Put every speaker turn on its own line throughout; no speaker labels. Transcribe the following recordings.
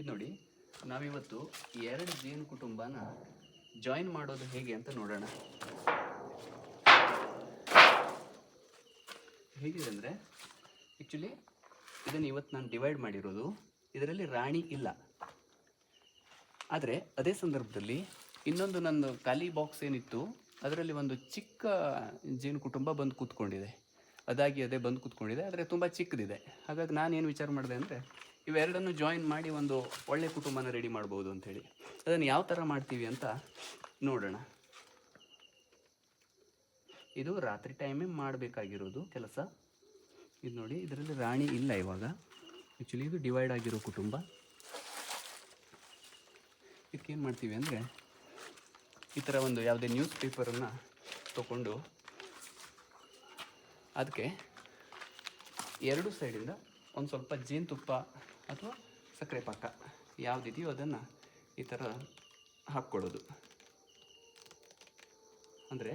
ಇದು ನೋಡಿ, ನಾವಿವತ್ತು ಎರಡು ಜೇನು ಕುಟುಂಬನ ಜಾಯಿನ್ ಮಾಡೋದು ಹೇಗೆ ಅಂತ ನೋಡೋಣ. ಹೇಗಿದೆ ಅಂದರೆ, ಆ್ಯಕ್ಚುಲಿ ಇದನ್ನು ಇವತ್ತು ನಾನು ಡಿವೈಡ್ ಮಾಡಿರೋದು. ಇದರಲ್ಲಿ ರಾಣಿ ಇಲ್ಲ, ಆದರೆ ಅದೇ ಸಂದರ್ಭದಲ್ಲಿ ಇನ್ನೊಂದು ನನ್ನ ಖಾಲಿ ಬಾಕ್ಸ್ ಏನಿತ್ತು ಅದರಲ್ಲಿ ಒಂದು ಚಿಕ್ಕ ಜೇನು ಕುಟುಂಬ ಬಂದು ಕೂತ್ಕೊಂಡಿದೆ. ಅದೇ ಬಂದು ಕೂತ್ಕೊಂಡಿದೆ, ಆದರೆ ತುಂಬ ಚಿಕ್ಕದಿದೆ. ಹಾಗಾಗಿ ನಾನೇನು ವಿಚಾರ ಮಾಡಿದೆ ಅಂದರೆ, ಇವೆರಡನ್ನು ಜಾಯಿನ್ ಮಾಡಿ ಒಂದು ಒಳ್ಳೆ ಕುಟುಂಬನ ರೆಡಿ ಮಾಡ್ಬೋದು ಅಂಥೇಳಿ. ಅದನ್ನು ಯಾವ ಥರ ಮಾಡ್ತೀವಿ ಅಂತ ನೋಡೋಣ. ಇದು ರಾತ್ರಿ ಟೈಮೇ ಮಾಡಬೇಕಾಗಿರೋದು ಕೆಲಸ. ಇದು ನೋಡಿ, ಇದರಲ್ಲಿ ರಾಣಿ ಇಲ್ಲ ಇವಾಗ. ಆ್ಯಕ್ಚುಲಿ ಇದು ಡಿವೈಡ್ ಆಗಿರೋ ಕುಟುಂಬ. ಇದಕ್ಕೇನು ಮಾಡ್ತೀವಿ ಅಂದರೆ, ಈ ಥರ ಒಂದು ಯಾವುದೇ ನ್ಯೂಸ್ ಪೇಪರನ್ನು ತಗೊಂಡು ಅದಕ್ಕೆ ಎರಡು ಸೈಡಿಂದ ಒಂದು ಸ್ವಲ್ಪ ಜೇನುತುಪ್ಪ ಅಥವಾ ಸಕ್ಕರೆ ಪಾಕ ಯಾವುದಿದೆಯೋ ಅದನ್ನು ಈ ಥರ ಹಾಕ್ಕೊಳ್ಳೋದು. ಅಂದರೆ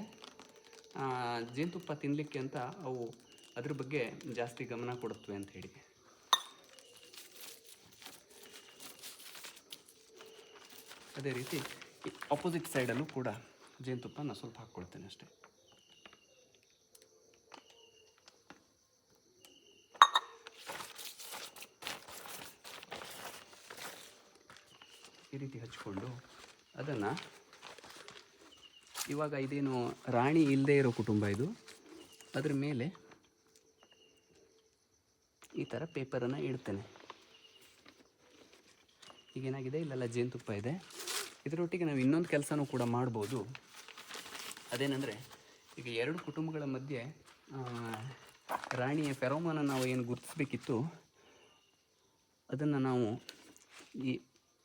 ಜೇನುತುಪ್ಪ ತಿನ್ನಲಿಕ್ಕೆ ಅಂತ ಅವು ಅದ್ರ ಬಗ್ಗೆ ಜಾಸ್ತಿ ಗಮನ ಕೊಡುತ್ತವೆ ಅಂತ ಹೇಳಿ. ಅದೇ ರೀತಿ ಆಪೋಸಿಟ್ ಸೈಡಲ್ಲೂ ಕೂಡ ಜೇನುತುಪ್ಪ ನಾನು ಸ್ವಲ್ಪ ಹಾಕ್ಕೊಳ್ತೇನೆ ಅಷ್ಟೇ. ಈ ರೀತಿ ಹಚ್ಕೊಂಡು ಅದನ್ನು ಇವಾಗ ಇದೇನು ರಾಣಿ ಇಲ್ಲದೆ ಇರೋ ಕುಟುಂಬ ಇದು, ಅದ್ರ ಮೇಲೆ ಈ ಥರ ಪೇಪರನ್ನು ಇಡ್ತೇನೆ. ಈಗೇನಾಗಿದೆ, ಇಲ್ಲೆಲ್ಲ ಜೇನುತುಪ್ಪ ಇದೆ. ಇದರೊಟ್ಟಿಗೆ ನಾವು ಇನ್ನೊಂದು ಕೆಲಸನೂ ಕೂಡ ಮಾಡ್ಬೋದು. ಅದೇನೆಂದರೆ, ಈಗ ಎರಡು ಕುಟುಂಬಗಳ ಮಧ್ಯೆ ರಾಣಿಯ ಫೆರೋಮೋನ ನಾವು ಏನು ಗುರುತಿಸ್ಬೇಕಿತ್ತು, ಅದನ್ನು ನಾವು ಈ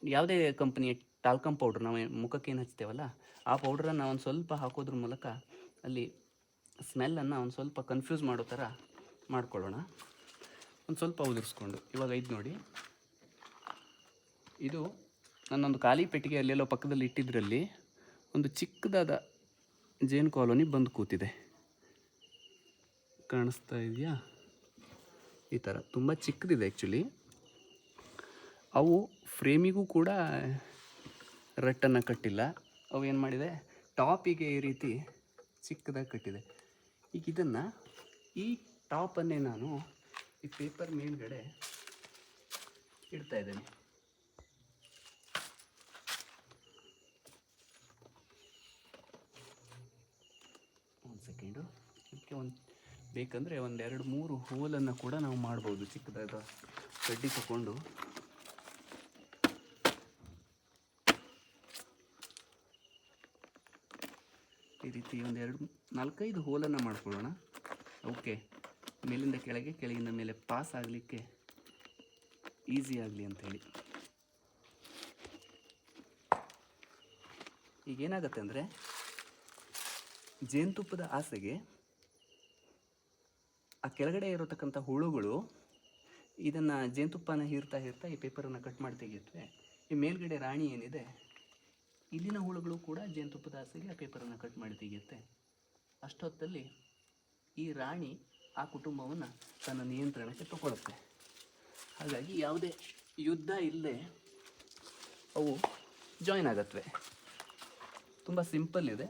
ಯಾವುದೇ ಕಂಪನಿಯ ಟಾಲ್ಕಮ್ ಪೌಡ್ರ್ ನಾವು ಮುಖಕ್ಕೆ ಏನು ಹಚ್ತೇವಲ್ಲ, ಆ ಪೌಡ್ರನ್ನು ಒಂದು ಸ್ವಲ್ಪ ಹಾಕೋದ್ರ ಮೂಲಕ ಅಲ್ಲಿ ಸ್ಮೆಲ್ಲನ್ನು ಒಂದು ಸ್ವಲ್ಪ ಕನ್ಫ್ಯೂಸ್ ಮಾಡೋ ಥರ ಮಾಡ್ಕೊಳ್ಳೋಣ. ಒಂದು ಸ್ವಲ್ಪ ಉದುರಿಸ್ಕೊಂಡು ಇವಾಗ ಇದು ನೋಡಿ, ಇದು ನನ್ನೊಂದು ಖಾಲಿ ಪೆಟ್ಟಿಗೆ ಅಲ್ಲೆಲ್ಲೋ ಪಕ್ಕದಲ್ಲಿ ಇಟ್ಟಿದ್ರಲ್ಲಿ ಒಂದು ಚಿಕ್ಕದಾದ ಜೇನು ಕಾಲೋನಿ ಬಂದು ಕೂತಿದೆ. ಕಾಣಿಸ್ತಾ ಇದೆಯಾ? ಈ ಥರ ತುಂಬ ಚಿಕ್ಕದಿದೆ ಆ್ಯಕ್ಚುಲಿ. ಅವು ಫ್ರೇಮಿಗೂ ಕೂಡ ರಟ್ಟನ್ನು ಕಟ್ಟಿಲ್ಲ. ಅವು ಏನು ಮಾಡಿದೆ, ಟಾಪಿಗೆ ಈ ರೀತಿ ಚಿಕ್ಕದಾಗಿ ಕಟ್ಟಿದೆ. ಈಗ ಇದನ್ನು, ಈ ಟಾಪನ್ನೇ ನಾನು ಈ ಪೇಪರ್ ಮೇಲ್ಗಡೆ ಇಡ್ತಾ ಇದ್ದೇನೆ. ಒಂದು ಸೆಕೆಂಡು. ಇದಕ್ಕೆ ಬೇಕಂದರೆ ಒಂದು 2-3 ಹೋಲನ್ನು ಕೂಡ ನಾವು ಮಾಡ್ಬೋದು. ಚಿಕ್ಕದಾದ ಕಡ್ಡಿ ತಗೊಂಡು ಈ ರೀತಿ ಒಂದು 4-5 ಹೋಲನ್ನು ಮಾಡ್ಕೊಳ್ಳೋಣ. ಓಕೆ, ಮೇಲಿಂದ ಕೆಳಗೆ, ಕೆಳಗಿಂದ ಮೇಲೆ ಪಾಸ್ ಆಗಲಿಕ್ಕೆ ಈಸಿ ಆಗಲಿ ಅಂಥೇಳಿ. ಈಗೇನಾಗತ್ತೆ ಅಂದರೆ, ಜೇನುತುಪ್ಪದ ಆಸೆಗೆ ಆ ಕೆಳಗಡೆ ಇರತಕ್ಕಂಥ ಹುಳುಗಳು ಇದನ್ನು ಜೇನುತುಪ್ಪನ ಹೀರ್ತಾ ಈ ಪೇಪರನ್ನು ಕಟ್ ಮಾಡಿ ತೆಗೆಯುತ್ತವೆ. ಈ ಮೇಲ್ಗಡೆ ರಾಣಿ ಏನಿದೆ, ಇಲ್ಲಿನ ಹುಳುಗಳು ಕೂಡ ಜೇನುತುಪ್ಪದ ಆಸೆಗೆ ಆ ಪೇಪರನ್ನು ಕಟ್ ಮಾಡಿ ತೆಗೆಯುತ್ತೆ. ಅಷ್ಟೊತ್ತಲ್ಲಿ ಈ ರಾಣಿ ಆ ಕುಟುಂಬವನ್ನು ತನ್ನ ನಿಯಂತ್ರಣಕ್ಕೆ ತಗೊಳ್ಳುತ್ತೆ. ಹಾಗಾಗಿ ಯಾವುದೇ ಯುದ್ಧ ಇಲ್ಲದೆ ಅವು ಜಾಯಿನ್ ಆಗತ್ವೆ. ತುಂಬ ಸಿಂಪಲ್ ಇದೆ.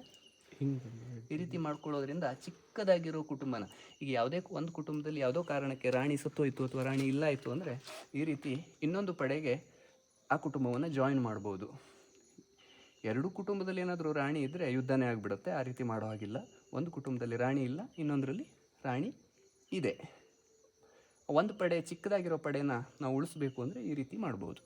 ಈ ರೀತಿ ಮಾಡ್ಕೊಳ್ಳೋದ್ರಿಂದ ಚಿಕ್ಕದಾಗಿರೋ ಕುಟುಂಬನ, ಈಗ ಯಾವುದೇ ಒಂದು ಕುಟುಂಬದಲ್ಲಿ ಯಾವುದೋ ಕಾರಣಕ್ಕೆ ರಾಣಿ ಸತ್ತೋಯ್ತು ಅಥವಾ ರಾಣಿ ಇಲ್ಲ ಆಯಿತು ಅಂದರೆ, ಈ ರೀತಿ ಇನ್ನೊಂದು ಪಡೆಗೆ ಆ ಕುಟುಂಬವನ್ನು ಜಾಯಿನ್ ಮಾಡ್ಬೋದು. ಎರಡು ಕುಟುಂಬದಲ್ಲಿ ಏನಾದರೂ ರಾಣಿ ಇದ್ದರೆ ಯುದ್ಧನೇ ಆಗಿಬಿಡುತ್ತೆ. ಆ ರೀತಿ ಮಾಡೋ ಹಾಗಿಲ್ಲ. ಒಂದು ಕುಟುಂಬದಲ್ಲಿ ರಾಣಿ ಇಲ್ಲ, ಇನ್ನೊಂದರಲ್ಲಿ ರಾಣಿ ಇದೆ. ಒಂದು ಪಡೆ, ಚಿಕ್ಕದಾಗಿರೋ ಪಡೆನ ನಾವು ಉಳಿಸ್ಬೇಕು ಅಂದರೆ ಈ ರೀತಿ ಮಾಡ್ಬೋದು.